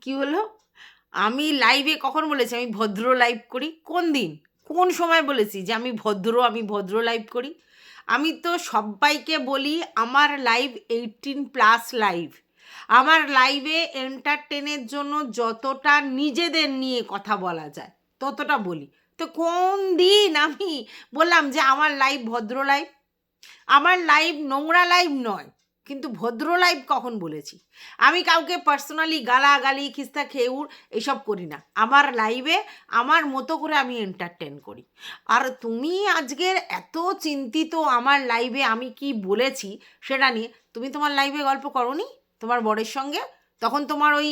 কি হলো? আমি লাইভে কখন বলেছি আমি ভদ্র লাইভ করি? কোন দিন? কোন সময় বলেছি যে আমি ভদ্র লাইভ করি? আমি তো সব্বাইকে বলি আমার লাইভ 18+ লাইভ। আমার লাইভে এন্টারটেনের জন্য যতটা নিজেদের নিয়ে কথা বলা যায় ততটা বলি। তো কোন দিন আমি বললাম যে আমার লাইভ ভদ্র লাইভ? আমার লাইভ নোংরা লাইভ নয়, কিন্তু ভদ্র লাইভ কখন বলেছি? আমি কাউকে পার্সোনালি গালাগালি খিস্তা খেউর এসব করি না। আমার লাইভে আমার মতো করে আমি এন্টারটেন করি। আর তুমি আজকের এত চিন্তিত আমার লাইভে আমি কি বলেছি সেটা নিয়ে। তুমি তোমার লাইভে গল্প করোনি তোমার বরের সঙ্গে? তখন তোমার ওই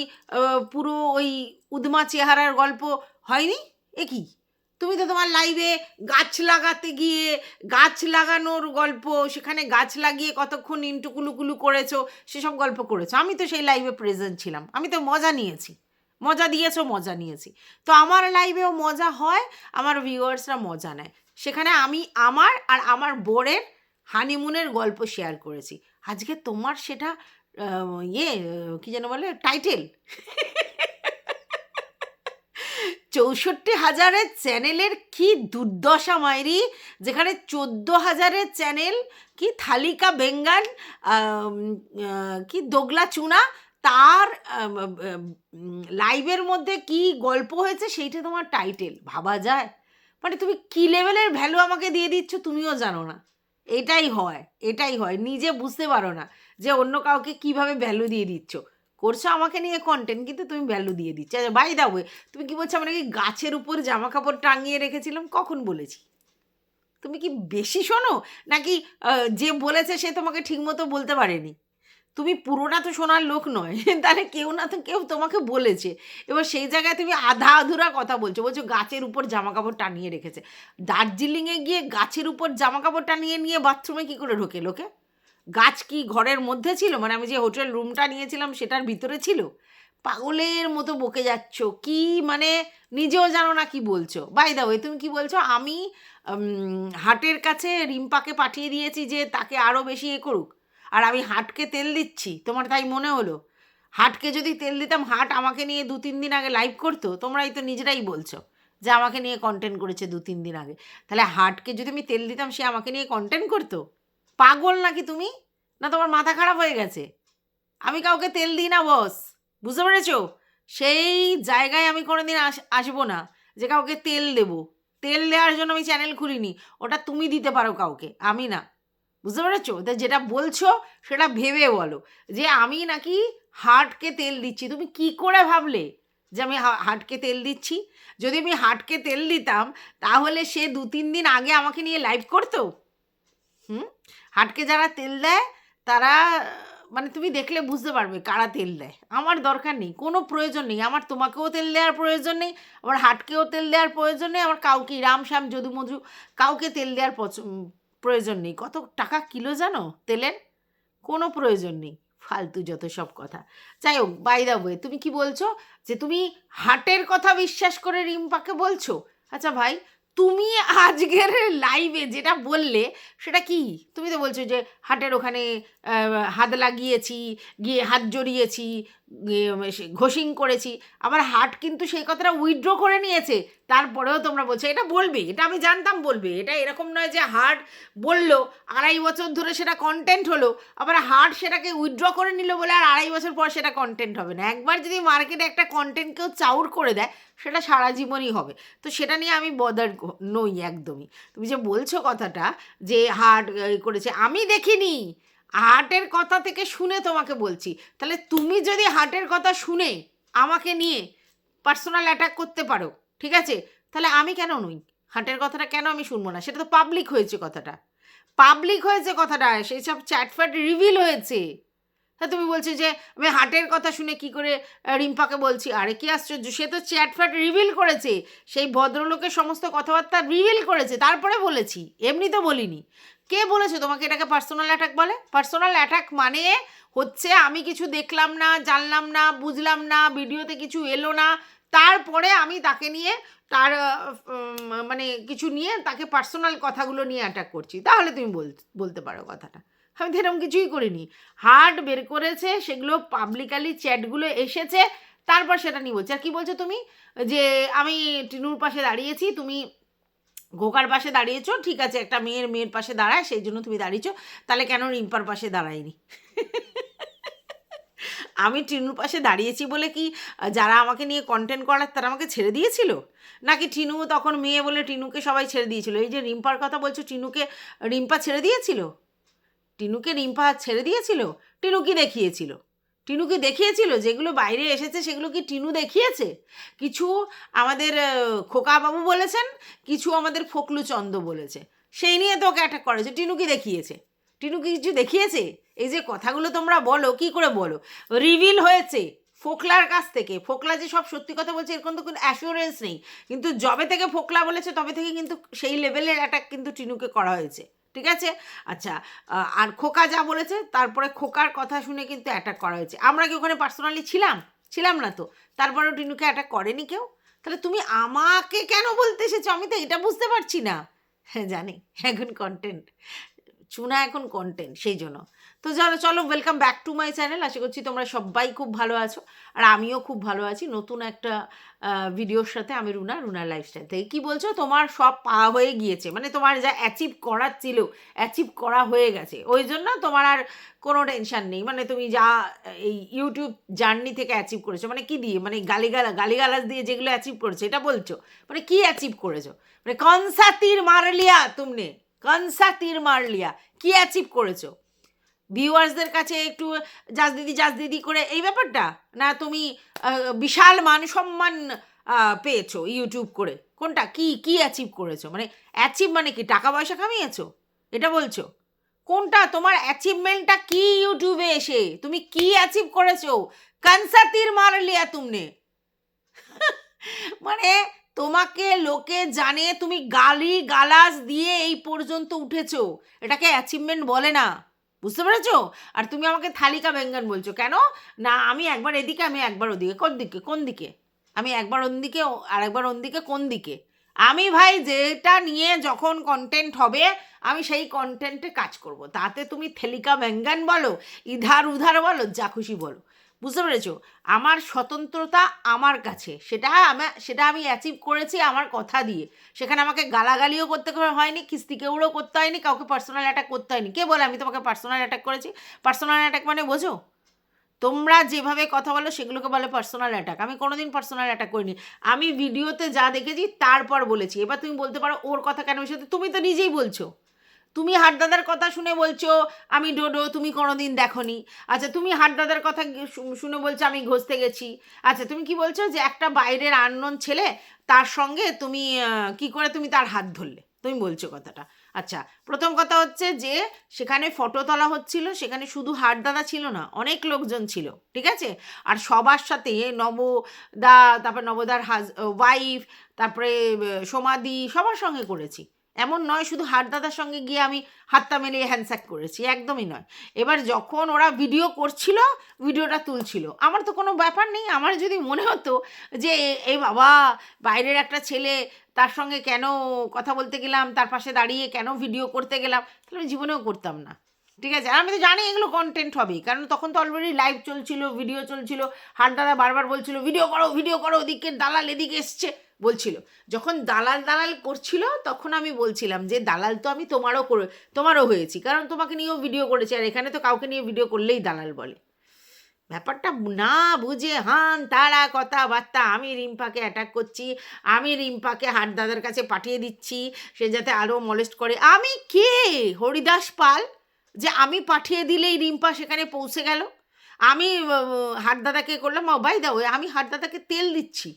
পুরো ওই উদ্মা চেহারার গল্প হয়নি? এ কি? তুমি তো তোমার লাইভে গাছ লাগাতে গিয়ে গাছ লাগানোর গল্প, সেখানে গাছ লাগিয়ে কতক্ষণ ইন্টু কুলুকুলু করেছো, সেসব গল্প করেছো। আমি তো সেই লাইভে প্রেজেন্ট ছিলাম, আমি তো মজা নিয়েছি। মজা দিয়েছো, মজা নিয়েছি। তো আমার লাইভেও মজা হয়, আমার ভিউয়ার্সরা মজা নেয়। সেখানে আমি আমার আর আমার বোরের হানিমুনের গল্প শেয়ার করেছি। আজকে তোমার সেটা কি যেন বলে, টাইটেল। 64,000 চ্যানেলের কি দুর্দশা মাইরি, যেখানে 14,000 চ্যানেল কি থালিকা বেঙ্গান, কি দোগলা চুনা, তার লাইভের মধ্যে কি গল্প হয়েছে সেইটা তোমার টাইটেল। ভাবা যায়? মানে তুমি কি লেভেলের ভ্যালু আমাকে দিয়ে দিচ্ছ তুমিও জানো না। এটাই হয়, এটাই হয়, নিজে বুঝতে পারো না যে অন্য কাউকে কিভাবে ভ্যালু দিয়ে দিচ্ছ। করছো আমাকে নিয়ে কন্টেন্ট, কিন্তু তুমি ভ্যালু দিয়ে দিচ্ছ। আচ্ছা বাই দা ওয়ে, তুমি কি বলছো আমরা কি গাছের উপর জামা কাপড় টাঙিয়ে রেখেছিলাম? কখন বলেছি? তুমি কি বেশি শোনো নাকি যে বলেছে সে তোমাকে ঠিকমতো বলতে পারেনি? তুমি পুরোটা তো শোনার লোক নয়। তাহলে কেউ না তো কেউ তোমাকে বলেছে। এবার সেই জায়গায় তুমি আধা আধুরা কথা বলছো, বলছো গাছের উপর জামা কাপড় টানিয়ে রেখেছে। দার্জিলিংয়ে গিয়ে গাছের উপর জামা কাপড় টানিয়ে নিয়ে বাথরুমে কি করে ঢোকে লোকে? গাছ কি ঘরের মধ্যে ছিল? মানে আমি যে হোটেল রুমটা নিয়েছিলাম সেটার ভিতরে ছিল? পাগলের মতো বকে যাচ্ছ কি, মানে নিজেও জানো না কি বলছো। বাই দা ওয়ে, তুমি কি বলছো আমি হাটের কাছে রিম্পাকে পাঠিয়ে দিয়েছি যে তাকে আরও বেশি এ করুক, আর আমি হাটকে তেল দিচ্ছি? তোমার তাই মনে হলো? হাটকে যদি তেল দিতাম, হাট আমাকে নিয়ে 2-3 দিন আগে লাইভ করতো। তোমরাই তো নিজেরাই বলছো যে আমাকে নিয়ে কন্টেন্ট করেছে 2-3 দিন আগে। তাহলে হাটকে যদি আমি তেল দিতাম সে আমাকে নিয়ে কন্টেন্ট করতো? পাগল নাকি তুমি? না তোমার মাথা খারাপ হয়ে গেছে? আমি কাউকে তেল দিই না বস, বুঝতে পেরেছো? সেই জায়গায় আমি কোনোদিন আসবো না যে কাউকে তেল দেবো। তেল দেওয়ার জন্য আমি চ্যানেল খুলিনি। ওটা তুমি দিতে পারো কাউকে, আমি না। বুঝতে পেরেছো? তা যেটা বলছো সেটা ভেবে বলো যে আমি নাকি হার্টকে তেল দিচ্ছি। তুমি কি করে ভাবলে যে আমি হার্টকে তেল দিচ্ছি? যদি আমি হার্টকে তেল দিতাম তাহলে সে 2-3 দিন আগে আমাকে নিয়ে লাইভ করতো। হুম? হাটকে যারা তেল দেয় তারা, মানে তুমি দেখলে বুঝতে পারবে কারা তেল দেয়। আমার দরকার নেই, কোনো প্রয়োজন নেই। আমার তোমাকেও তেল দেওয়ার প্রয়োজন নেই, আমার হাটকেও তেল দেওয়ার প্রয়োজন নেই, আমার কাউকে রাম শ্যাম যদু মধু কাউকে তেল দেওয়ার প্রয়োজন নেই। কত টাকা কিলো জানো তেলের? কোনো প্রয়োজন নেই। ফালতু যত সব কথা। যাই হোক, বাই দা ওয়ে, তুমি কি বলছো যে তুমি হাটের কথা বিশ্বাস করে রিম্পাকে বলছো? আচ্ছা ভাই, তুমি আজকের লাইভে যেটা বললে সেটা কি? তুমি তো বলছো যে হাটের ওখানে হাত লাগিয়েছি, গিয়ে হাত জড়িয়েছি, গিয়ে ঘোষিং করেছি। আবার হাট কিন্তু সেই কথাটা উইথড্র করে নিয়েছে। তারপরেও তোমরা বলছো এটা বলবে, এটা আমি জানতাম বলবে। এটা এরকম নয় যে হাট বললো 2.5 বছর ধরে সেটা কন্টেন্ট হলো, আবার হাট সেটাকে উইথড্র করে নিল বলে আর 2.5 বছর পর সেটা কন্টেন্ট হবে না। একবার যদি মার্কেটে একটা কন্টেন্ট কেউ চাউর করে দেয় সেটা সারা জীবনই হবে। তো সেটা নিয়ে আমি বদার নই একদমই। তুমি যে বলছো কথাটা যে হাট করেছে, আমি দেখিনি। হাটের কথা থেকে শুনে তোমাকে বলছি। তাহলে তুমি যদি হাটের কথা শুনে আমাকে নিয়ে পার্সোনাল অ্যাটাক করতে পারো, ঠিক আছে, তাহলে আমি কেন নই? হাটের কথাটা কেন আমি শুনবো না? সেটা তো পাবলিক হয়েছে কথাটা, পাবলিক হয়েছে কথাটা, সেই সব চ্যাটফ্যাট রিভিল হয়েছে। তা তুমি বলছো যে আমি হাটের কথা শুনে কি করে রিম্পাকে বলছি? আরে কি আশ্চর্য, সে তো চ্যাটফ্যাট রিভিল করেছে, সেই ভদ্রলোকের সমস্ত কথাবার্তা রিভিল করেছে, তারপরে বলেছি, এমনি তো বলিনি। কে বলেছে তোমাকে এটাকে পার্সোনাল অ্যাটাক বলে? পার্সোনাল অ্যাটাক মানে হচ্ছে আমি কিছু দেখলাম না, জানলাম না, বুঝলাম না, ভিডিওতে কিছু এলো না, তারপরে আমি তাকে নিয়ে তার মানে কিছু নিয়ে তাকে পার্সোনাল কথাগুলো নিয়ে অ্যাটাক করছি, তাহলে তুমি বলতে পারো কথাটা। আমি তো এরকম কিছুই করিনি। হার্ট বের করেছে, সেগুলো পাবলিকালি চ্যাটগুলো এসেছে, তারপর সেটা নিয়ে বলছে। আর কি বলছো তুমি, যে আমি টিনুর পাশে দাঁড়িয়েছি, তুমি ঘোকার পাশে দাঁড়িয়েছো, ঠিক আছে, একটা মেয়ের পাশে দাঁড়ায় সেই জন্য তুমি দাঁড়িয়েছো, তাহলে কেন রিম্পার পাশে দাঁড়ায়নি? আমি টিনুর পাশে দাঁড়িয়েছি বলে কি যারা আমাকে নিয়ে কন্টেন্ট করার তারা আমাকে ছেড়ে দিয়েছিল? নাকি টিনু তখন মেয়ে বলে টিনুকে সবাই ছেড়ে দিয়েছিল? এই যে রিম্পার কথা বলছো, টিনুকে রিম্পা ছেড়ে দিয়েছিল? টিনুকে রিম্পা ছেড়ে দিয়েছিল? টিনু কি দেখিয়েছিল? টিনু কি দেখিয়েছিল? যেগুলো বাইরে এসেছে সেগুলো কি টিনু দেখিয়েছে? কিছু আমাদের খোকাবাবু বলেছেন, কিছু আমাদের ফকলুচন্দ বলেছে, সেই নিয়ে তো ওকে অ্যাটাক করেছে। টিনু কি দেখিয়েছে? টিনু কি কিছু দেখিয়েছে? এই যে কথাগুলো তোমরা বলো, কি করে বলো? রিভিল হয়েছে ফোকলার কাছ থেকে। ফোকলা যে সব সত্যি কথা বলছে এরকম তো কোনো অ্যাসিওরেন্স নেই, কিন্তু যবে থেকে ফোকলা বলেছে তবে থেকে কিন্তু সেই লেভেলের অ্যাটাক কিন্তু টিনুকে করা হয়েছে, ঠিক আছে? আচ্ছা, আর খোকা যা বলেছে তারপরে খোকার কথা শুনে কিন্তু অ্যাটাক করা হয়েছে। আমরা কি ওখানে পার্সোনালি ছিলাম? ছিলাম না তো। তারপরেও টিনুকে অ্যাটাক করেনি কেউ। তাহলে তুমি আমাকে কেন বলতে এসেছো? আমি তো এটা বুঝতে পারছি না। হ্যাঁ জানি, এখন কন্টেন্ট চুনা, এখন কন্টেন্ট, সেই জন্য। তো চলো চলো, welcome back to my channel. আশা করছি তোমরা সবাই খুব ভালো আছো, আর আমিও খুব ভালো আছি নতুন একটা ভিডিওর সাথে। আমি রুনার লাইফস্টাইল থেকে। কি বলছো? তোমার সব পাওয়া হয়ে গিয়েছে, মানে তোমার যা অ্যাচিভ করার ছিল অ্যাচিভ করা হয়ে গেছে, ওই জন্য তোমার আর কোনো টেনশন নেই। মানে তুমি যা এই ইউটিউব জার্নি থেকে অ্যাচিভ করেছো, মানে কি দিয়ে, মানে গালিগালাজ দিয়ে যেগুলো অ্যাচিভ করেছো এটা বলছো? মানে কি অ্যাচিভ করেছো? মানে কনসা তীর মার লিয়া তুমনে, কনসা তীর মার লিয়া, কি অ্যাচিভ করেছো? ভিউয়ার্সদের কাছে একটু জাজ দিদি করে এই ব্যাপারটা, না তুমি বিশাল মান সম্মান পেয়েছো ইউটিউব করে? কোনটা? কি অ্যাচিভ করেছো? মানে অ্যাচিভ মানে কি, টাকা পয়সা কামিয়েছো এটা বলছো? কোনটা তোমার অ্যাচিভমেন্টটা? কি ইউটিউবে এসে তুমি কি অ্যাচিভ করেছো? কনসা তীর মার লিয়া তুমনে। মানে তোমাকে লোকে জানে তুমি গালি গালাজ দিয়ে এই পর্যন্ত উঠেছো, এটাকে অ্যাচিভমেন্ট বলে না, বুঝতে পেরেছো? আর তুমি আমাকে থালিকা ব্যঙ্গন বলছো কেন? না আমি একবার এদিকে, আমি একবার ওদিকে। কোন দিকে? আমি একবার ওদিকে আর একবার ওদিকে, কোন দিকে? আমি ভাই যেটা নিয়ে যখন কন্টেন্ট হবে আমি সেই কন্টেন্টে কাজ করব, তাতে তুমি থেলিকা ব্যঙ্গন বলো, ইধার উধার বলো, যা খুশি বলো, বুঝতে পেরেছো? আমার স্বতন্ত্রতা আমার কাছে, সেটা আমি অ্যাচিভ করেছি আমার কথা দিয়ে। সেখানে আমাকে গালাগালিও করতে হয়নি, কিস্তিকেউড়ো করতে হয়নি, কাউকে পার্সোনাল অ্যাটাক করতে হয়নি। কে বলে আমি তোমাকে পার্সোনাল অ্যাটাক করেছি? পার্সোনাল অ্যাটাক মানে বোঝো? তোমরা যেভাবে কথা বলো সেগুলোকে বলে পার্সোনাল অ্যাটাক। আমি কোনোদিন পার্সোনাল অ্যাটাক করিনি। আমি ভিডিওতে যা দেখেছি তারপর বলেছি। এবার তুমি বলতে পারো ওর কথা কেন এসে, তুমি তো নিজেই বলছো। তুমি হাটদাদার কথা শুনে বলছো আমি ডোডো, তুমি কোনোদিন দেখোনি। আচ্ছা, তুমি হাটদাদার কথা শুনে বলছো আমি ঘষতে গেছি। আচ্ছা, তুমি কি বলছো যে একটা বাইরের আননোন ছেলে, তার সঙ্গে তুমি কি করে তুমি তার হাত ধরলে, তুমি বলছো কথাটা। আচ্ছা, প্রথম কথা হচ্ছে যে সেখানে ফটো তোলা হচ্ছিল, সেখানে শুধু হাটদাদা ছিল না, অনেক লোকজন ছিল, ঠিক আছে? আর সবার সাথে নবদা, তারপর নবদার ওয়াইফ, তারপরে সোমাদি, সবার সঙ্গে করেছি। এমন নয় শুধু হাটদাদার সঙ্গে গিয়ে আমি হাতটা মেলিয়ে হ্যান্ডশেক করেছি, একদমই নয়। এবার যখন ওরা ভিডিও করছিল, ভিডিওটা তুলছিল, আমার তো কোনো ব্যাপার নেই। আমার যদি মনে হতো যে এই বাবা বাইরের একটা ছেলে, তার সঙ্গে কেন কথা বলতে গেলাম, তার পাশে দাঁড়িয়ে কেন ভিডিও করতে গেলাম, তাহলে আমি জীবনেও করতাম না, ঠিক আছে? আর আমি তো জানি এগুলো কন্টেন্ট হবেই, কারণ তখন তো অলরেডি লাইভ চলছিল, ভিডিও চলছিল। হাটদাদা বারবার বলছিল ভিডিও করো, ওদিকে দালাল এদিকে এসছে বলছিল। যখন দালাল করছিল তখন আমি বলছিলাম যে দালাল তো আমি তোমারও হয়েছি, কারণ তোমাকে নিয়েও ভিডিও করেছি, আর এখানে তো কাউকে নিয়ে ভিডিও করলেই দালাল বলে। ব্যাপারটা না বুঝে হান তারা কথাবার্তা, আমি রিম্পাকে অ্যাটাক করছি, আমি রিম্পাকে হাটদাদার কাছে পাঠিয়ে দিচ্ছি, সে যাতে আরও মলেস্ট করে। আমি কে? হরিদাস পাল যে আমি পাঠিয়ে দিলেই রিম্পা সেখানে পৌঁছে গেল? আমি হাটদাদাকে করলাম বাই দাও, আমি হাটদাদাকে তেল দিচ্ছি?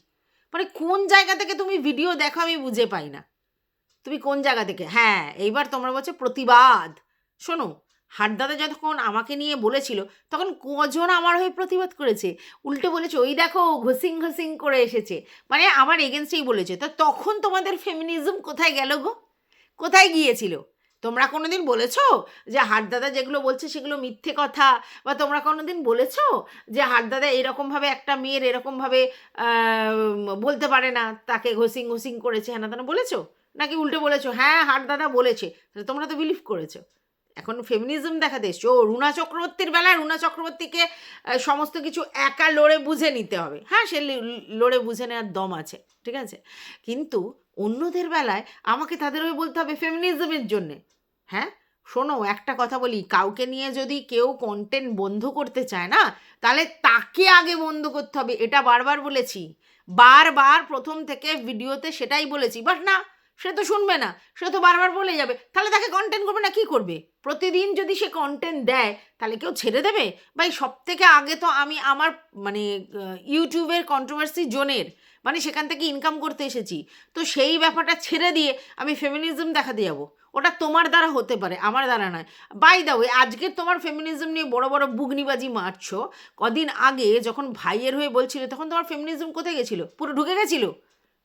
মানে কোন জায়গা থেকে তুমি ভিডিও দেখো আমি বুঝে পাই না, তুমি কোন জায়গা থেকে? হ্যাঁ, এইবার তোমরা বলছো প্রতিবাদ। শোনো, হাটদাদা যখন আমাকে নিয়ে বলেছিল তখন কজন আমার হয়ে প্রতিবাদ করেছে? উল্টে বলেছে ওই দেখো ঘসিং করে এসেছে, মানে আমার এগেনস্টেই বলেছে। তো তখন তোমাদের ফেমিনিজম কোথায় গেল গো? কোথায় গিয়েছিল? তোমরা কোনোদিন বলেছো যে হাটদাদা যেগুলো বলছে সেগুলো মিথ্যে কথা? বা তোমরা কোনোদিন বলেছো যে হাটদাদা এরকমভাবে একটা মেয়ের এরকমভাবে বলতে পারে না, তাকে ঘসিং করেছে, হ্যাঁ না, বলেছো? নাকি উল্টে বলেছো হ্যাঁ হাটদাদা বলেছে, তোমরা তো বিলিভ করেছো? এখন ফেমিনিজম দেখাতে এসছো। ও রুনা চক্রবর্তীর বেলায় রুনা চক্রবর্তীকে সমস্ত কিছু একা লড়ে বুঝে নিতে হবে, হ্যাঁ সে লড়ে বুঝে নেওয়ার দম আছে, ঠিক আছে, কিন্তু অন্যদের বেলায় আমাকে তাদের হয়ে বলতে হবে ফেমিনিজমের জন্যে। হ্যাঁ শোনো একটা কথা বলি, কাউকে নিয়ে যদি কেউ কন্টেন্ট বন্ধ করতে চায় না, তাহলে তাকে আগে বন্ধ করতে হবে, এটা বারবার বলেছি, বারবার প্রথম থেকে ভিডিওতে সেটাই বলেছি, বাট না, সে তো শুনবে না, সে তো বারবার বলে যাবে, তাহলে তাকে কন্টেন্ট করবে না, কি করবে? প্রতিদিন যদি সে কন্টেন্ট দেয় তাহলে কেউ ছেড়ে দেবে? ভাই সব থেকে আগে তো আমি আমার মানে ইউটিউবের কন্ট্রোভার্সি জোনের, মানে সেখান থেকে ইনকাম করতে এসেছি, তো সেই ব্যাপারটা ছেড়ে দিয়ে আমি ফেমিনিজম দেখাতে যাবো? ওটা তোমার দ্বারা হতে পারে, আমার দ্বারা নয়। বাই দা ওয়ে, আজকে তোমার ফেমিনিজম নিয়ে বড় বড় বুগনিবাজি মারছো, কদিন আগে যখন ভাইয়ের হয়ে বলছিল তখন তোমার ফেমিনিজম কোথায় গেছিলো? পুরো ঢুকে গেছিলো?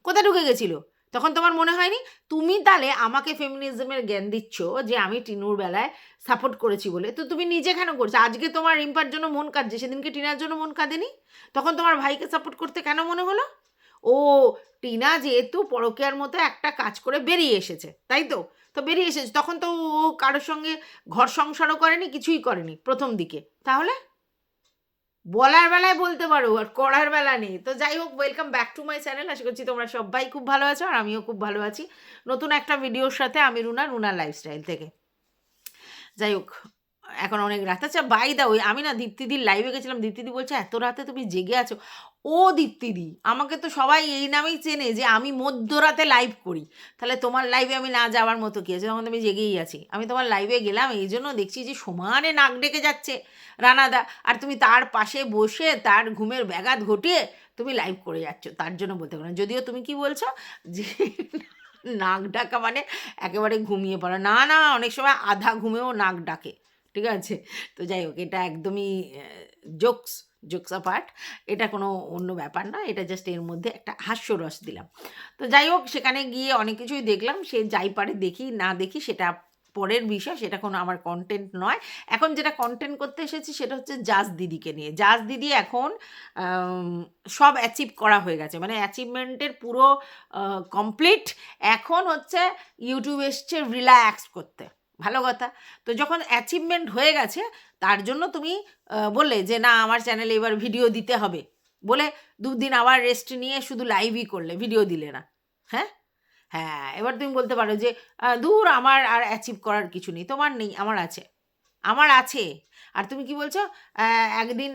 কোথায় ঢুকে গেছিলো? তখন তোমার মনে হয়নি? তুমি তাহলে আমাকে ফেমিনিজমের জ্ঞান দিচ্ছ যে আমি টিনুর বেলায় সাপোর্ট করেছি বলে, তো তুমি নিজে কেন করছো? আজকে তোমার রিম্পার জন্য মন কাঁদছে, সেদিনকে টিনার জন্য মন কাঁদেনি? তখন তোমার ভাইকে সাপোর্ট করতে কেন মনে হলো? ও টিনা যেহেতু পরকীয়ার মতো একটা কাজ করে বেরিয়ে এসেছে, তাই তো? তো বেরিয়ে এসেছে, তখন তো ও কারোর সঙ্গে ঘর সংসারও করেনি, কিছুই করেনি প্রথম দিকে, তাহলে বলার বেলায় বলতে পারো আর করার বেলা নেই। তো যাই হোক, welcome back to my channel. আশা করছি তোমরা সবাই খুব ভালো আছো আর আমিও খুব ভালো আছি নতুন একটা ভিডিওর সাথে। আমি রুনা লাইফস্টাইল থেকে। যাই হোক, এখন অনেক রাত। আচ্ছা বাই দা ওই, আমি না দীপ্তিদির লাইভে গেছিলাম, দীপ্তিদি বলছে এত রাতে তুমি জেগে আছো। ও দীপ্তিদি, আমাকে তো সবাই এই নামেই চেনে যে আমি মধ্যরাতে লাইভ করি, তাহলে তোমার লাইভে আমি না যাওয়ার মতো কী আছে? তখন আমি জেগেই আছি। আমি তোমার লাইভে গেলাম এই জন্য দেখছি যে সমানে নাক ডেকে যাচ্ছে রানাদা, আর তুমি তার পাশে বসে তার ঘুমের ব্যাঘাত ঘটিয়ে তুমি লাইভ করে যাচ্ছ, তার জন্য বলতে পারো। যদিও তুমি কি বলছো যে নাক ডাকা মানে একেবারে ঘুমিয়ে পড়া, না না, অনেক সময় আধা ঘুমেও নাক ডাকে, ঠিক আছে? তো যাই হোক, এটা একদমই জোকস অ্যাপার্ট, এটা কোনো অন্য ব্যাপার না, এটা জাস্ট এর মধ্যে একটা হাস্যরস দিলাম। তো যাই হোক, সেখানে গিয়ে অনেক কিছুই দেখলাম, সে যাই পারে দেখি না দেখি সেটা পরের বিষয়, সেটা কোনো আমার কন্টেন্ট নয়। এখন যেটা কন্টেন্ট করতে এসেছি সেটা হচ্ছে জাজ দিদিকে নিয়ে। জাজ দিদি এখন সব অ্যাচিভ করা হয়ে গেছে, মানে অ্যাচিভমেন্টের পুরো কমপ্লিট। এখন হচ্ছে ইউটিউব এসছে রিল্যাক্স করতে, ভালো কথা। তো যখন অ্যাচিভমেন্ট হয়ে গেছে, তার জন্য তুমি বললে যে না আমার চ্যানেলে এবার ভিডিও দিতে হবে বলে 2 দিন আবার রেস্ট নিয়ে শুধু লাইভই করলে, ভিডিও দিলে না। হ্যাঁ হ্যাঁ, এবার তুমি বলতে পারো যে দূর আমার আর অ্যাচিভ করার কিছু নেই। তোমার নেই, আমার আছে, আমার আছে। আর তুমি কি বলছো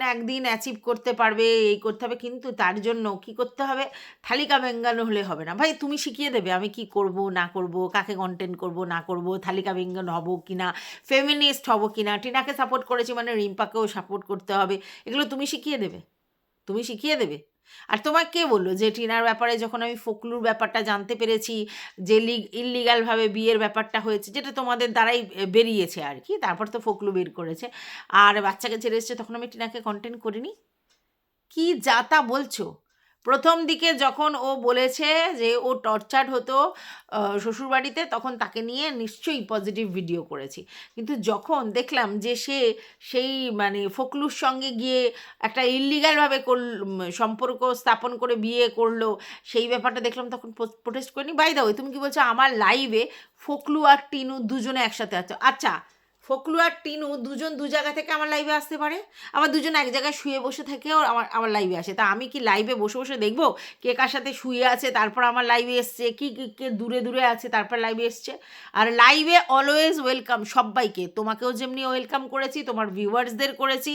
একদিন অ্যাচিভ করতে পারবে, এই করতে হবে, কিন্তু তার জন্য কি করতে হবে? থালিকা বেঙ্গানো হলে হবে না ভাই। তুমি শিখিয়ে দেবে আমি কি করব না করব, কাকে কন্টেন্ট করব না করব, থালিকা বেঙ্গন হব কি না, ফেমিনিস্ট হব কি না, টিনাকে সাপোর্ট করেছি মানে রিম্পাকেও সাপোর্ট করতে হবে, এগুলো তুমি শিখিয়ে দেবে, তুমি শিখিয়ে দেবে। আর তোমায় কে বললো যে টিনার ব্যাপারে যখন আমি ফোকলুর ব্যাপারটা জানতে পেরেছি, যে ইললিগালভাবে বিয়ের ব্যাপারটা হয়েছে, যেটা তোমাদের দ্বারাই বেরিয়েছে আর কি, তারপর তো ফোকলু বের করেছে আর বাচ্চাকে ছেড়ে এসছে, তখন আমি টিনাকে কন্টেন্ট করিনি? কি যা তা বলছো? প্রথম দিকে যখন ও বলেছে যে ও টর্চার্ড হতো শ্বশুরবাড়িতে, তখন তাকে নিয়ে নিশ্চয়ই পজিটিভ ভিডিও করেছি, কিন্তু যখন দেখলাম যে সে সেই মানে ফোকলুর সঙ্গে গিয়ে একটা ইললিগালভাবে সম্পর্ক স্থাপন করে বিয়ে করলো, সেই ব্যাপারটা দেখলাম, তখন প্রোটেস্ট করিনি। বাই দা ওয়ে, তুমি কি বলছো আমার লাইভে ফোকলু আর টিনু দুজনে একসাথে আছে? আচ্ছা, ফোকলু আর টিনু দুজন দু জায়গা থেকে আমার লাইভে আসতে পারে, আবার দুজন এক জায়গায় শুয়ে বসে থেকেও আমার লাইভে আসে। তা আমি কি লাইভে বসে বসে দেখবো কে কার সাথে শুয়ে আছে তারপর আমার লাইভে এসছে, কে দূরে দূরে আছে তারপর লাইভে এসছে? আর লাইভে অলওয়েজ ওয়েলকাম সবাইকে, তোমাকেও যেমনি ওয়েলকাম করেছি, তোমার ভিউয়ার্সদের করেছি,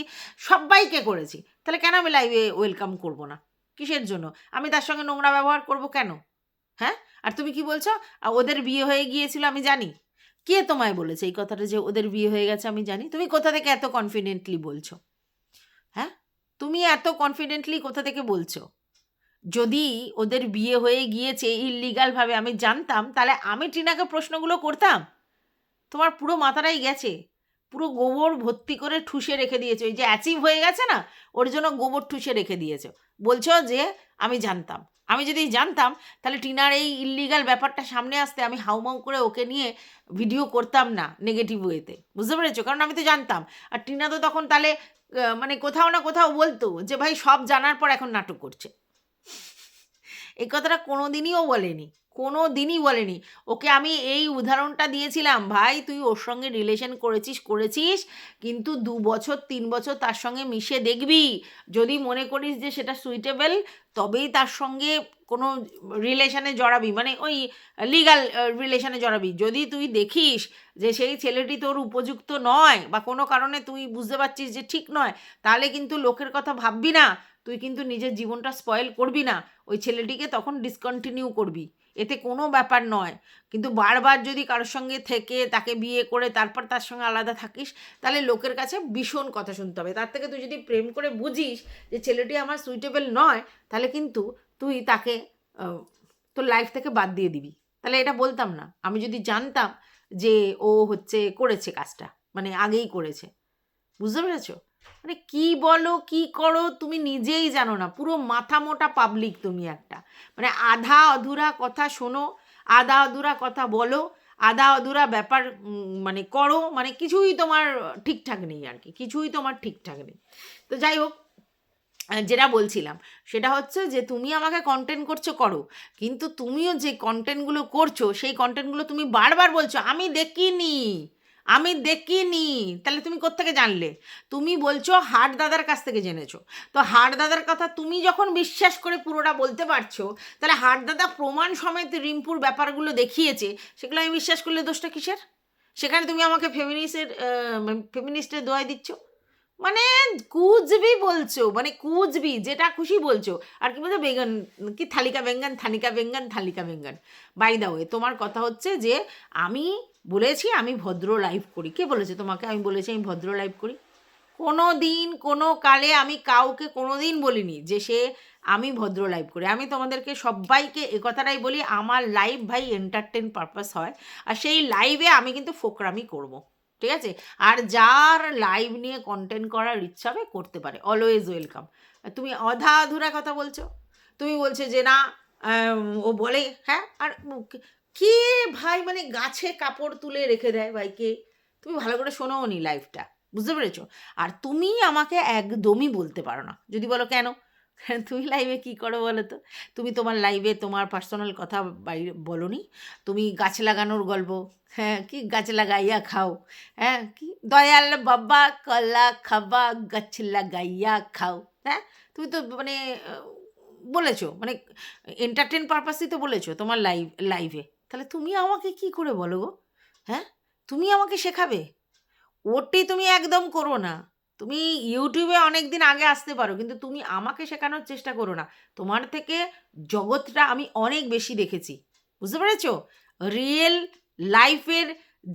সবাইকে করেছি, তাহলে কেন আমি লাইভে ওয়েলকাম করব না? কিসের জন্য আমি তার সঙ্গে নোংরা ব্যবহার করব কেন? হ্যাঁ, আর তুমি কি বলছো ওদের বিয়ে হয়ে গিয়েছিল আমি জানি? কে তোমায় বলেছে এই কথাটা যে ওদের বিয়ে হয়ে গেছে আমি জানি? তুমি কোথা থেকে এত কনফিডেন্টলি বলছো? হ্যাঁ, তুমি এত কনফিডেন্টলি কোথা থেকে বলছো? যদি ওদের বিয়ে হয়ে গিয়েছে ইললিগালভাবে আমি জানতাম, তাহলে আমি টিনাকে প্রশ্নগুলো করতাম? তোমার পুরো মাথাটাই গেছে, পুরো গোবর ভর্তি করে ঠুসে রেখে দিয়েছো। ওই যে অ্যাচিভ হয়ে গেছে না, ওর জন্য গোবর ঠুসে রেখে দিয়েছো, বলছো যে আমি জানতাম। আমি যদি জানতাম তাহলে টিনার এই ইললিগাল ব্যাপারটা সামনে আসতে আমি হাউমাউ করে ওকে নিয়ে ভিডিও করতাম না নেগেটিভ ওয়েতে, বুঝতে পেরেছো? কারণ আমি তো জানতাম। আর টিনা তো তখন তাহলে মানে কোথাও না কোথাও বলতো যে ভাই সব জানার পর এখন নাটক করছে। এই কথাটা কোনো দিনই ও বলেনি, কোনো দিনই বলেনি। ওকে আমি এই উদাহরণটা দিয়েছিলাম, ভাই তুই ওর সঙ্গে রিলেশন করেছিস, কিন্তু 2 বছর 3 বছর তার সঙ্গে মিশে দেখবি, যদি মনে করিস যে সেটা সুইটেবল, তবেই তার সঙ্গে কোনো রিলেশনে জড়াবি, মানে ওই লিগাল রিলেশনে জড়াবি। যদি তুই দেখিস যে সেই ছেলেটি তোর উপযুক্ত নয়, বা কোনো কারণে তুই বুঝতে পারছিস যে ঠিক নয়, তাহলে কিন্তু লোকের কথা ভাববি না, তুই কিন্তু নিজের জীবনটা স্পয়েল করবি না, ওই ছেলেটিকে তখন ডিসকন্টিনিউ করবি, এতে কোনো ব্যাপার নয়। কিন্তু বারবার যদি কারোর সঙ্গে থেকে তাকে বিয়ে করে তারপর তার সঙ্গে আলাদা থাকিস, তাহলে লোকের কাছে ভীষণ কথা শুনতে হবে। তার থেকে তুই যদি প্রেম করে বুঝিস যে ছেলেটি আমার সুইটেবল নয়, তাহলে কিন্তু তুই তাকে তোর লাইফ থেকে বাদ দিয়ে দিবি। তাহলে এটা বলতাম না আমি যদি জানতাম যে ও করেছে কাজটা, মানে আগেই করেছে। বুঝতে পেরেছো? মানে কি বলো কি করো তুমি নিজেই জানো না, পুরো মাথা মোটা পাবলিক তুমি একটা। মানে আধা অধুরা কথা শোনো, আধা অধুরা কথা বলো, আধা অধুরা ব্যাপার মানে করো, মানে কিছুই তোমার ঠিকঠাক নেই আর কি, কিছুই তোমার ঠিকঠাক নেই। তো যাই হোক, যেটা বলছিলাম সেটা হচ্ছে যে তুমি আমাকে কন্টেন্ট করো, কিন্তু তুমিও যে কন্টেন্টগুলো করছো সেই কন্টেন্টগুলো তুমি বারবার বলছো আমি দেখিনি। তাহলে তুমি কোত্থেকে জানলে? তুমি বলছো হাট দাদার কাছ থেকে জেনেছো। তো হাট দাদার কথা তুমি যখন বিশ্বাস করে পুরোটা বলতে পারছো, তাহলে হাট দাদা প্রমাণ সমেত রিম্পুর ব্যাপারগুলো দেখিয়েছে, সেগুলো আমি বিশ্বাস করলে দোষটা কিসের? সেখানে তুমি আমাকে ফেমিনিস্টের দোয়াই দিচ্ছ, মানে কুচবি বলছো, মানে কুচবি যেটা খুশি বলছো। আর কি বলছো, বেঙ্গন কি থালিকা বেঙ্গন। বাই দা ওয়ে, তোমার কথা হচ্ছে যে আমি বলেছি আমি ভদ্র লাইভ করি। কে বলেছে তোমাকে আমি বলেছি আমি ভদ্র লাইভ করি? কোনো দিন কোনো কালে আমি কাউকে কোনো দিন বলিনি যে আমি ভদ্র লাইভ করি। আমি তোমাদেরকে সবাইকে এ কথাটাই বলি, আমার লাইভ ভাই এন্টারটেন পারপাস হয়, আর সেই লাইভে আমি কিন্তু ফোকরামি করব, ঠিক আছে? আর যার লাইভ নিয়ে কন্টেন্ট করার ইচ্ছা হবে করতে পারে, অলওয়েজ ওয়েলকাম। তুমি অধা আধুরা কথা বলছো, তুমি বলছো যে না ও বলে, হ্যাঁ, আর কে ভাই মানে গাছে কাপড় তুলে রেখে দেয় ভাইকে? তুমি ভালো করে শোনোও নি লাইভটা, বুঝতে পেরেছো? আর তুমি আমাকে একদমই বলতে পারো না। যদি বলো কেন, তুমি লাইভে কি করো বলো তো? তুমি তোমার লাইভে তোমার পার্সোনাল কথা বাইরে বলো নি। তুমি গাছ লাগানোর গল্প, হ্যাঁ, কি গাছ লাগাইয়া খাও, হ্যাঁ, কি দয়াল বাবা কলা খাবা গাছ লাগাইয়া খাও, হ্যাঁ, তুমি তো মানে বলেছো, মানে এন্টারটেন পারপাসই তো বলেছো তোমার লাইভে। তাহলে তুমি আমাকে কি করে বলো গো? হ্যাঁ, তুমি আমাকে শেখাবে? ওটি তুমি একদম করো না। তুমি ইউটিউবে অনেক দিন আগে আসতে পারো, কিন্তু তুমি আমাকে শেখানোর চেষ্টা করো না। তোমার থেকে জগৎটা আমি অনেক বেশি দেখেছি, বুঝতে পেরেছো? রিয়েল লাইফের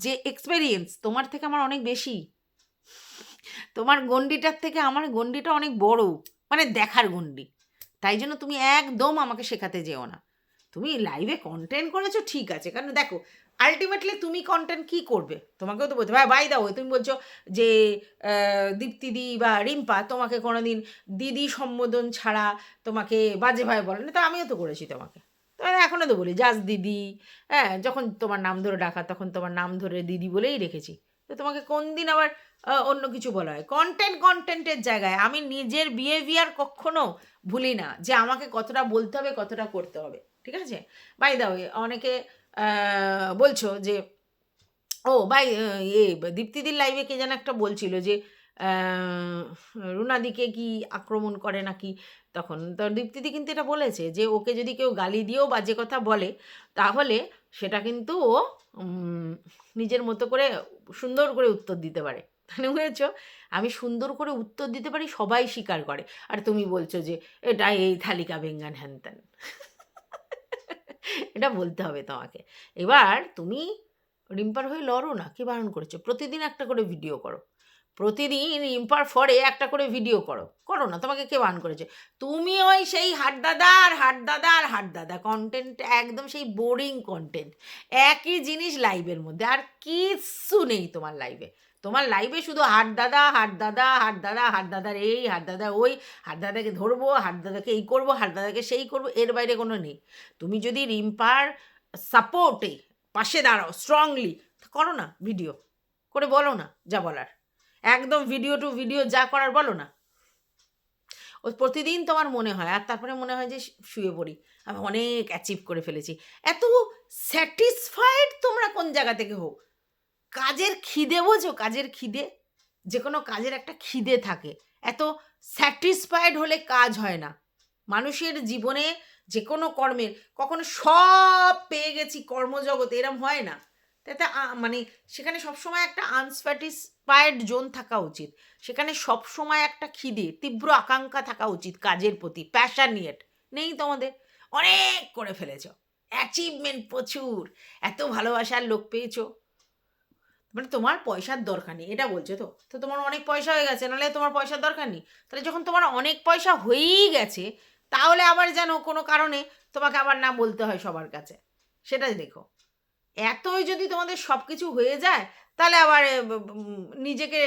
যে এক্সপেরিয়েন্স তোমার থেকে আমার অনেক বেশি। তোমার গণ্ডিটার থেকে আমার গণ্ডিটা অনেক বড়, মানে দেখার গণ্ডি। তাই জন্য তুমি একদম আমাকে শেখাতে যেও না। তুমি লাইভে কন্টেন্ট করেছো ঠিক আছে, কারণ দেখো আলটিমেটলি তুমি কন্টেন্ট কি করবে তোমাকেও তো বলতে হবে। বাই দাও, তুমি বলছো যে দীপ্তিদি বা রিম্পা তোমাকে কোনোদিন দিদি সম্বোধন ছাড়া তোমাকে বাজে ভাই বলে না, তা আমিও তো করেছি তোমাকে, তো এখনও তো বলি জাস্ট দিদি। হ্যাঁ, যখন তোমার নাম ধরে ডাকা তখন তোমার নাম ধরে দিদি বলেই রেখেছি। তো তোমাকে কোন দিন আবার অন্য কিছু বলা হয়? কন্টেন্টের জায়গায় আমি নিজের বিহেভিয়ার কখনো ভুলি না, যে আমাকে কতটা বলতে হবে কতটা করতে হবে, ঠিক আছে? বাই দা ওয়ে, অনেকে বলছো যে বাই দীপ্তিদির লাইভে কে যেন একটা বলছিল যে রুনাদিকে কি আক্রমণ করে নাকি, তখন তো দীপ্তিদি কিন্তু এটা বলেছে যে ওকে যদি কেউ গালি দিয়েও বাজে কথা বলে, তাহলে সেটা কিন্তু ও নিজের মতো করে সুন্দর করে উত্তর দিতে পারে। মানে বুঝেছো, আমি সুন্দর করে উত্তর দিতে পারি, সবাই স্বীকার করে। আর তুমি বলছো যে এটা এই থালিকা বেঙ্গান হ্যান ত্যান। এটা বলতে হবে তোমাকে। এবার তুমি রিম্পার হয়ে লড়ো না, কে বারণ করেছো? প্রতিদিন একটা করে ভিডিও করো, প্রতিদিন রিম্পার ফরে একটা করে ভিডিও করো না, তোমাকে কে বারণ করেছে? তুমি ওই সেই হাট দাদা কন্টেন্ট, একদম সেই বোরিং কন্টেন্ট, একই জিনিস লাইভের মধ্যে, আর কিচ্ছু নেই তোমার লাইভে। তোমার লাইভে শুধু হাট দাদার এই হাট দাদা ওই, হাট দাদাকে ধরবো, হাট দাদাকে এই করবো, হাট দাদাকে সেই করবো, এর বাইরে কোনো নেই। তুমি যদি রিম্পার সাপোর্টে পাশে দাঁড়াও স্ট্রংলি, করো না ভিডিও করে বলো না যা বলার, একদম ভিডিও টু ভিডিও যা করার বলো না। ও প্রতিদিন তোমার মনে হয়, আর তারপরে মনে হয় যে শুয়ে পড়ি, আমি অনেক অ্যাচিভ করে ফেলেছি। এত স্যাটিসফাইড তোমরা কোন জায়গা থেকে হো? কাজের খিদে বোঝো? কাজের খিদে, যে কোনো কাজের একটা খিদে থাকে। এত স্যাটিসফাইড হলে কাজ হয় না। মানুষের জীবনে যে কোনো কর্মের কখনো সব পেয়ে গেছি কর্মজগতে এরম হয় না। তাতে মানে সেখানে সবসময় একটা আনস্যাটিসফাইড জোন থাকা উচিত। সেখানে সবসময় একটা খিদে, তীব্র আকাঙ্ক্ষা থাকা উচিত কাজের প্রতি, প্যাশানিয়েট। নেই তোমাদের, অনেক করে ফেলেছ, অ্যাচিভমেন্ট প্রচুর, এত ভালোবাসার লোক পেয়েছো, মানে তোমার পয়সার দরকার নেই এটা বলছো তো? তো তোমার অনেক পয়সা হয়ে গেছে, নাহলে তোমার পয়সার দরকার নেই। তাহলে যখন তোমার অনেক পয়সা হয়েই গেছে, তাহলে আবার যেন কোনো কারণে তোমাকে আবার না বলতে হয় সবার কাছে, সেটাই দেখো। এতই যদি তোমাদের সব কিছু হয়ে যায়, তাহলে আবার নিজেকে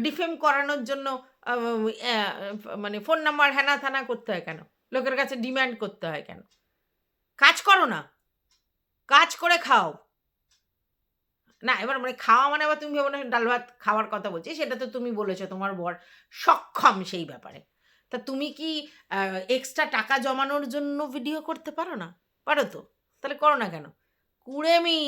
ডিফেম করানোর জন্য মানে ফোন নাম্বার হ্যানা থানা করতে হয় কেন? লোকের কাছে ডিম্যান্ড করতে হয় কেন? কাজ করো না, কাজ করে খাও না। এবার মানে খাওয়া মানে আবার তুমি ভেবো না ডাল ভাত খাওয়ার কথা বলছি, সেটা তো তুমি বলেছো তোমার বর সক্ষম সেই ব্যাপারে। তা তুমি কি এক্সট্রা টাকা জমানোর জন্য ভিডিও করতে পারো না? পারো তো, তাহলে করো না কেন? কুড়েমি,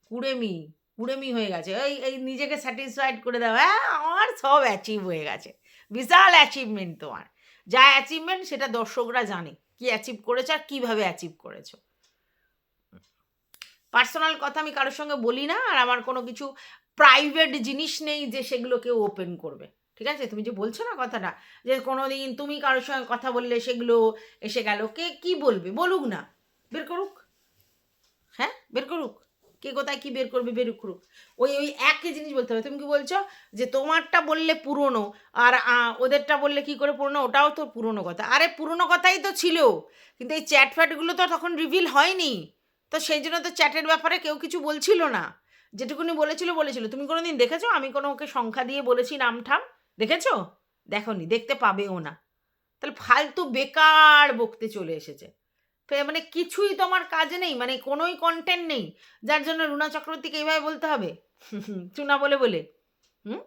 কুড়েমি, কুড়েমি হয়ে গেছে। এই এই নিজেকে স্যাটিসফাইড করে দাও, হ্যাঁ আমার সব অ্যাচিভ হয়ে গেছে, বিশাল অ্যাচিভমেন্ট তোমার। যা অ্যাচিভমেন্ট সেটা দর্শকরা জানে কি অ্যাচিভ করেছো আর কীভাবে অ্যাচিভ করেছো। পার্সোনাল কথা আমি কারোর সঙ্গে বলি না, আর আমার কোনো কিছু প্রাইভেট জিনিস নেই যে সেগুলো কেউ ওপেন করবে, ঠিক আছে? তুমি যে বলছো না কথাটা, যে কোনো দিন তুমি কারোর সঙ্গে কথা বললে সেগুলো এসে গেল, কে কি বলবে? বলুক না, বের করুক, হ্যাঁ বের করুক, কে কোথায় কি বের করবে বের করুক। ওই ওই একই জিনিস বলতে হবে। তুমি কি বলছো যে তোমারটা বললে পুরনো, আর ওদেরটা বললে কি করে পুরনো? ওটাও তো পুরনো কথা। আরে পুরনো কথাই তো ছিল, কিন্তু এই চ্যাট ফ্যাটগুলো তো তখন রিভিল হয়নি, তো সেই জন্য তো চ্যাটের ব্যাপারে কেউ কিছু বলছিল না। যেটুকুনি বলেছিল বলেছিল। তুমি কোনো দিন দেখেছো আমি কোনো ওকে সংখ্যা দিয়ে বলেছি নাম ঠাম? দেখেছো? দেখোনি, দেখতে পাবেও না। তাহলে ফালতু বেকার বকতে চলে এসেছে। মানে কিছুই তোমার কাজে নেই, মানে কোনোই কন্টেন্ট নেই, যার জন্য রুনা চক্রবর্তীকে এইভাবে বলতে হবে চুনা বলে বলে। হুম,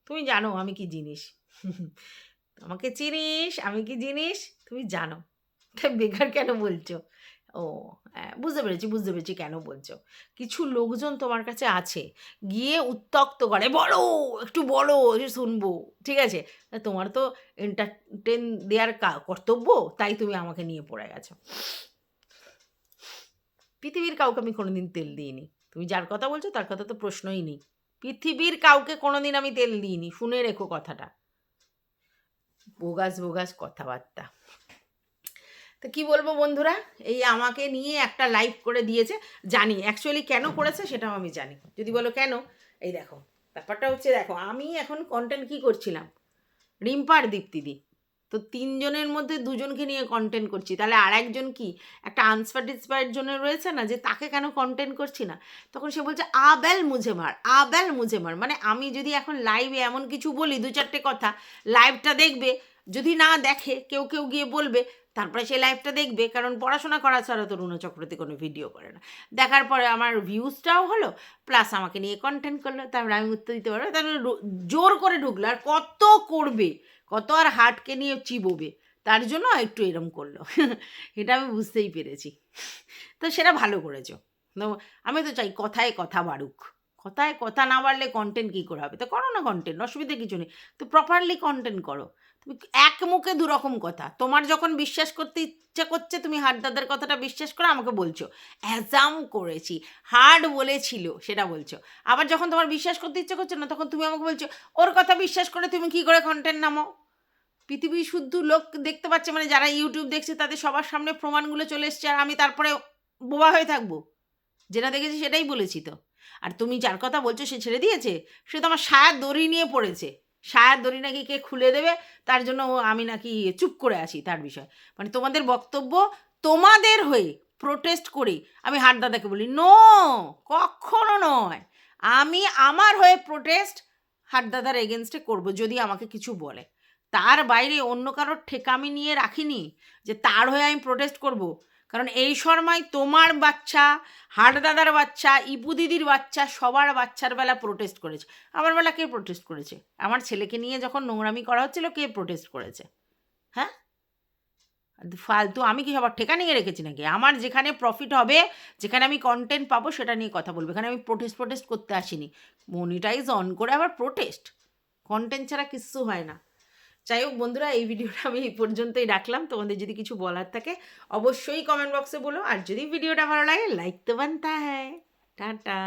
তুমি জানো আমি কি জিনিস, আমাকে চিনিস, আমি কি জিনিস তুমি জানো, তাই বেকার কেন বলছো? ও হ্যাঁ, বুঝতে পেরেছি কেন বলছো। কিছু লোকজন তোমার কাছে আছে, গিয়ে উত্তক্ত করে, বলো একটু বলো, একটু শুনবো, ঠিক আছে? তা তোমার তো এন্টারটেন দেওয়ার কর্তব্য, তাই তুমি আমাকে নিয়ে পড়ে গেছো। পৃথিবীর কাউকে আমি কোনোদিন তেল দিইনি, তুমি যার কথা বলছো তার কথা তো প্রশ্নই নেই। পৃথিবীর কাউকে কোনোদিন আমি তেল দিইনি, শুনে রেখো কথাটা। বোগাস বোগাস কথাবার্তা। তো কী বলবো বন্ধুরা, এই আমাকে নিয়ে একটা লাইভ করে দিয়েছে। জানি অ্যাকচুয়ালি কেন করেছে সেটাও আমি জানি। যদি বলো কেন, এই দেখো ব্যাপারটা হচ্ছে, দেখো আমি এখন কন্টেন্ট কী করছিলাম, রিম্পার দীপ্তিদি, তো তিনজনের মধ্যে দুজনকে নিয়ে কন্টেন্ট করছি, তাহলে আর একজন কি একটা আনস্যাটিসফাইড জন্য রয়েছে না, যে তাকে কেন কন্টেন্ট করছি না? তখন সে বলছে আবেল মুঝে মার, আবেল মুঝে মার। মানে আমি যদি এখন লাইভে এমন কিছু বলি, দু চারটে কথা, লাইভটা দেখবে, যদি না দেখে কেউ কেউ গিয়ে বলবে, তারপরে সে লাইভটা দেখবে, কারণ পড়াশোনা করা ছাড়া তো রুনা চক্রবর্তী কোনো ভিডিও করে না। দেখার পরে আমার ভিউজটাও হলো, প্লাস আমাকে নিয়ে কন্টেন্ট করলো, তারপরে আমি উত্তর দিতে পারবো, তারপরে জোর করে ঢুকলো। আর কত করবে, কত আর হাটকে নিয়ে চিবোবে, তার জন্য একটু এরম করলো এটা আমি বুঝতেই পেরেছি। তো সেটা ভালো করেছো। আমি তো চাই কথায় কথা বাড়ুক, কথায় কথা না বাড়লে কন্টেন্ট কী করে হবে? তো করো না কন্টেন্ট, অসুবিধা কিছু নেই, তো প্রপারলি কন্টেন্ট করো। তুমি এক মুখে দুরকম কথা, তোমার যখন বিশ্বাস করতে ইচ্ছা করছে তুমি হাট দাদার কথাটা বিশ্বাস করে আমাকে বলছো অ্যাজাম করেছি, হার্ড বলেছিল সেটা বলছো। আবার যখন তোমার বিশ্বাস করতে ইচ্ছা করছে না, তখন তুমি আমাকে বলছো ওর কথা বিশ্বাস করে তুমি কী করে কন্টেন্ট নামাও। পৃথিবী শুদ্ধ লোক দেখতে পাচ্ছে, মানে যারা ইউটিউব দেখছে তাদের সবার সামনে প্রমাণগুলো চলে এসছে, আর আমি তারপরে বোবা হয়ে থাকবো? যেটা দেখেছি সেটাই বলেছি তো। আর তুমি যার কথা বলছো সে ছেড়ে দিয়েছে, সে তো আমার সায়ার দড়ি নিয়ে পড়েছে, সায়ার দড়ি নাকি কে খুলে দেবে, তার জন্য আমি নাকি চুপ করে আছি তার বিষয়। মানে তোমাদের বক্তব্য, তোমাদের হয়ে প্রোটেস্ট করি আমি হাট দাদাকে বলি নো, কখনো নয়। আমি আমার হয়ে প্রোটেস্ট হাট দাদার এগেনস্টে করবো যদি আমাকে কিছু বলে, তার বাইরে অন্য কারোর ঠেকা আমি নিয়ে রাখিনি যে তার হয়ে আমি প্রোটেস্ট করব। কারণ এই শর্মায় তোমার বাচ্চা, হাট দাদার বাচ্চা, ইপু দিদির বাচ্চা, সবার বাচ্চার বেলা প্রোটেস্ট করেছে। আমার বেলা কে প্রোটেস্ট করেছে? আমার ছেলেকে নিয়ে যখন নোংরামি করা হচ্ছিল কে প্রোটেস্ট করেছে? হ্যাঁ, ফালতু আমি কি সবার ঠেকা নিয়ে রেখেছি নাকি? আমার যেখানে প্রফিট হবে, যেখানে আমি কনটেন্ট পাবো সেটা নিয়ে কথা বলবো। এখানে আমি প্রোটেস্ট করতে আসিনি। মনিটাইজ অন করে আবার প্রোটেস্ট? কনটেন্ট ছাড়া কিচ্ছু হয় না। যাই হোক বন্ধুরা, এই ভিডিওটা আমি এই পর্যন্তই রাখলাম। তোমাদের যদি কিছু বলার থাকে অবশ্যই কমেন্ট বক্সে বলো। আর যদি ভিডিওটা ভালো লাগে, লাইক তো বানতা হ্যায়। টাটা।